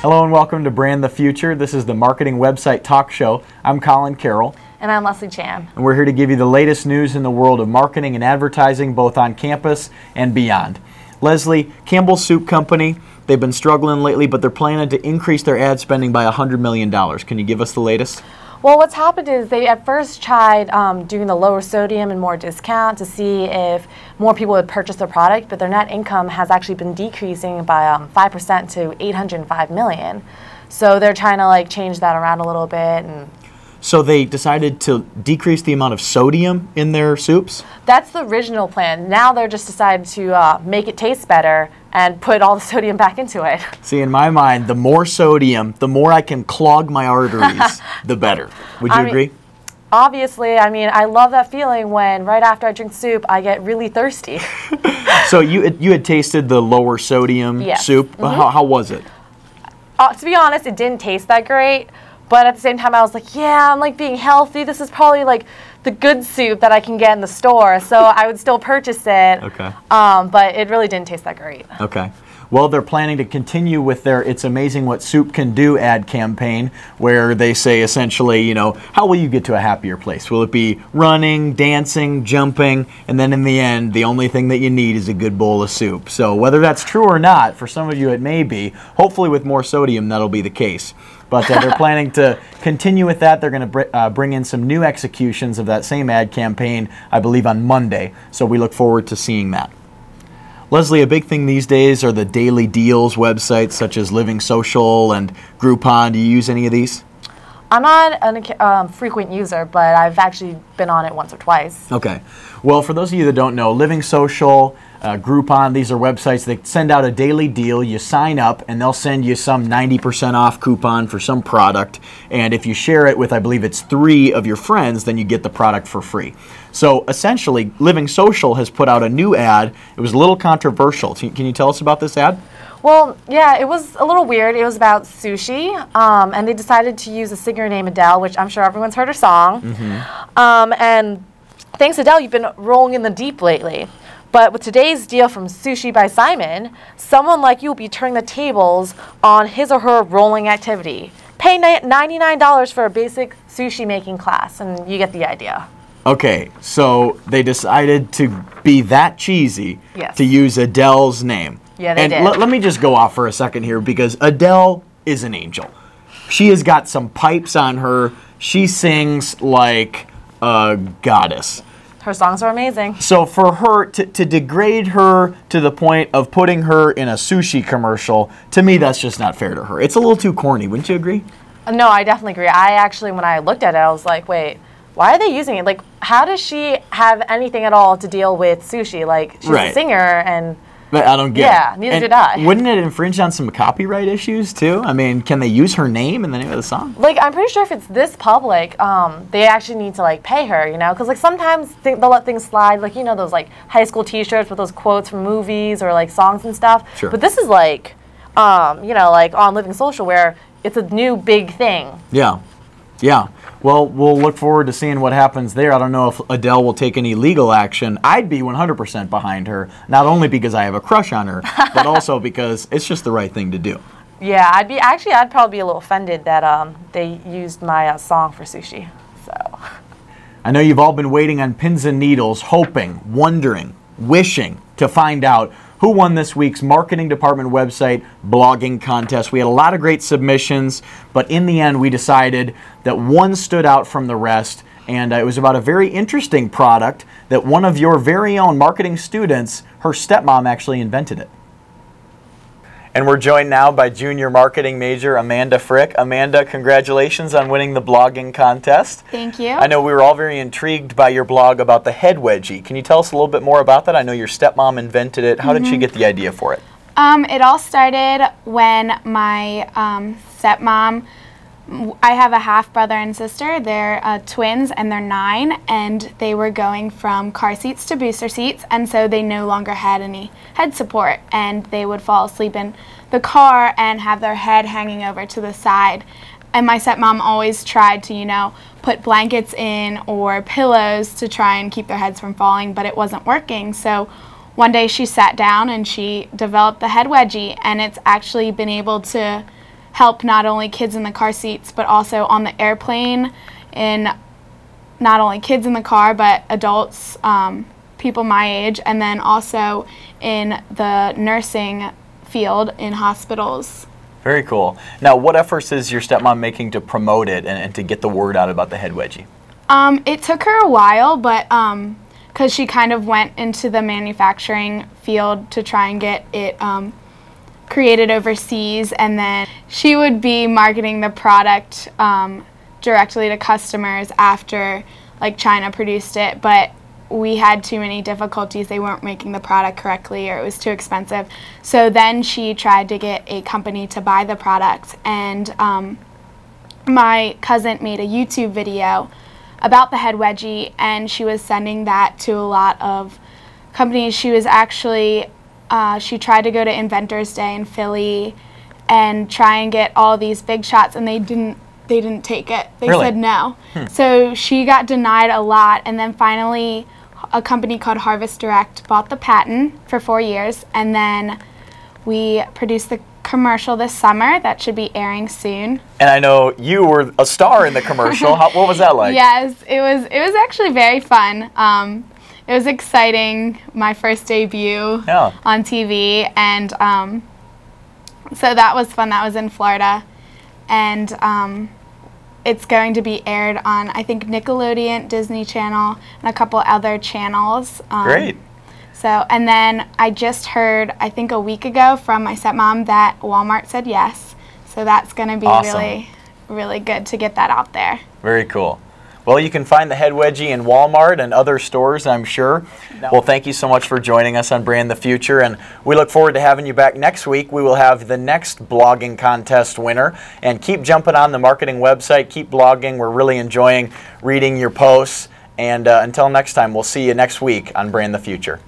Hello and welcome to Brand the Future. This is the Marketing Website Talk Show. I'm Colin Carroll. And I'm Leslie Chan. And we're here to give you the latest news in the world of marketing and advertising, both on campus and beyond. Leslie, Campbell Soup Company, they've been struggling lately, but they're planning to increase their ad spending by $100 million. Can you give us the latest? Well, what's happened is they at first tried doing the lower sodium and more discount to see if more people would purchase their product, but their net income has actually been decreasing by 5% to $805 million. So they're trying to change that around a little bit. And so they decided to decrease the amount of sodium in their soups? That's the original plan. Now they're just decided to make it taste better and put all the sodium back into it. See, in my mind, the more sodium, the more I can clog my arteries, the better. Would you agree? Obviously, I love that feeling when right after I drink soup, I get really thirsty. So you had tasted the lower sodium soup. Mm-hmm. How was it? To be honest, it didn't taste that great. But at the same time, I was like, yeah, I'm being healthy. This is probably the good soup that I can get in the store. So I would still purchase it. Okay. But it really didn't taste that great. Okay. Well, they're planning to continue with their It's Amazing What Soup Can Do ad campaign, where they say essentially, how will you get to a happier place? Will it be running, dancing, jumping, and then in the end, the only thing that you need is a good bowl of soup. So whether that's true or not, for some of you it may be. Hopefully with more sodium, that'll be the case. But they're planning to continue with that. They're going to bring in some new executions of that same ad campaign, I believe, on Monday. So we look forward to seeing that. Leslie, a big thing these days are the daily deals websites such as Living Social and Groupon. Do you use any of these? I'm not a frequent user, but I've actually been on it once or twice. Okay. Well, for those of you that don't know, Living Social, Groupon, these are websites that send out a daily deal. You sign up, and they'll send you some 90% off coupon for some product. And if you share it with, I believe it's 3 of your friends, then you get the product for free. So essentially, Living Social has put out a new ad. It was a little controversial. Can you tell us about this ad? Well, yeah, it was a little weird. It was about sushi, and they decided to use a singer named Adele, which I'm sure everyone's heard her song. Mm-hmm. And thanks, Adele, you've been rolling in the deep lately. But with today's deal from Sushi by Simon, someone like you will be turning the tables on his or her rolling activity. Pay $99 for a basic sushi making class, and you get the idea. Okay, so they decided to be that cheesy to use Adele's name. Yeah, they did. Let me just go off for a second here, because Adele is an angel. She has got some pipes on her. She sings like a goddess. Her songs are amazing. So for her to degrade her to the point of putting her in a sushi commercial, to me that's just not fair to her. It's a little too corny, wouldn't you agree? No, I definitely agree. I actually, when I looked at it, I was like, wait, why are they using it? How does she have anything at all to deal with sushi? She's a singer and... But I don't get it. Yeah, neither did I. Wouldn't it infringe on some copyright issues too? Can they use her name in the name of the song? I'm pretty sure if it's this public, they actually need to pay her, Because sometimes they'll let things slide, those high school T-shirts with those quotes from movies or songs and stuff. Sure. But this is on Living Social where it's a new big thing. Yeah. Yeah. Well, we'll look forward to seeing what happens there. I don't know if Adele will take any legal action. I'd be 100% behind her, not only because I have a crush on her, but also because it's just the right thing to do. Yeah, I'd probably be a little offended that they used my song for sushi. So I know you've all been waiting on pins and needles, hoping, wondering, wishing to find out who won this week's marketing department website blogging contest. We had a lot of great submissions, but in the end we decided that one stood out from the rest, and it was about a very interesting product that one of your very own marketing students, her stepmom, actually invented it. And we're joined now by junior marketing major Amanda Frick. Amanda, congratulations on winning the blogging contest. Thank you. I know we were all very intrigued by your blog about the head wedgie. Can you tell us a little bit more about that? I know your stepmom invented it. How did she get the idea for it? It all started when my stepmom, I have a half brother and sister. They're twins and they're 9, and they were going from car seats to booster seats, and so they no longer had any head support, and they would fall asleep in the car and have their head hanging over to the side. And my stepmom always tried to, put blankets in or pillows to try and keep their heads from falling, but it wasn't working. So one day she sat down and she developed the head wedgie, and it's actually been able to help not only kids in the car seats, but also on the airplane, in not only kids in the car, but adults, people my age, and then also in the nursing field in hospitals. Very cool. Now, what efforts is your stepmom making to promote it and to get the word out about the head wedgie? It took her a while, but because she kind of went into the manufacturing field to try and get it created overseas, and then she would be marketing the product directly to customers after like China produced it, but we had too many difficulties. They weren't making the product correctly, or it was too expensive. So then she tried to get a company to buy the product, and my cousin made a YouTube video about the head wedgie, and she was sending that to a lot of companies. She was actually, she tried to go to Inventors Day in Philly and try and get all these big shots, and they didn't take it. They Really? said no. So she got denied a lot, and then finally a company called Harvest Direct bought the patent for 4 years, and then we produced the commercial this summer that should be airing soon. And I know you were a star in the commercial. What was that like? Yes, it was actually very fun. It was exciting, my first debut on TV, and so that was fun. That was in Florida, and it's going to be aired on, I think, Nickelodeon, Disney Channel, and a couple other channels. Great. So, and then I just heard, I think a week ago, from my stepmom that Walmart said yes. So that's going to be Awesome. really, really good to get that out there. Very cool. Well, you can find the head wedgie in Walmart and other stores, I'm sure. Well, thank you so much for joining us on Brand the Future, and we look forward to having you back next week. We will have the next blogging contest winner, and keep jumping on the marketing website, keep blogging. We're really enjoying reading your posts, and until next time, we'll see you next week on Brand the Future.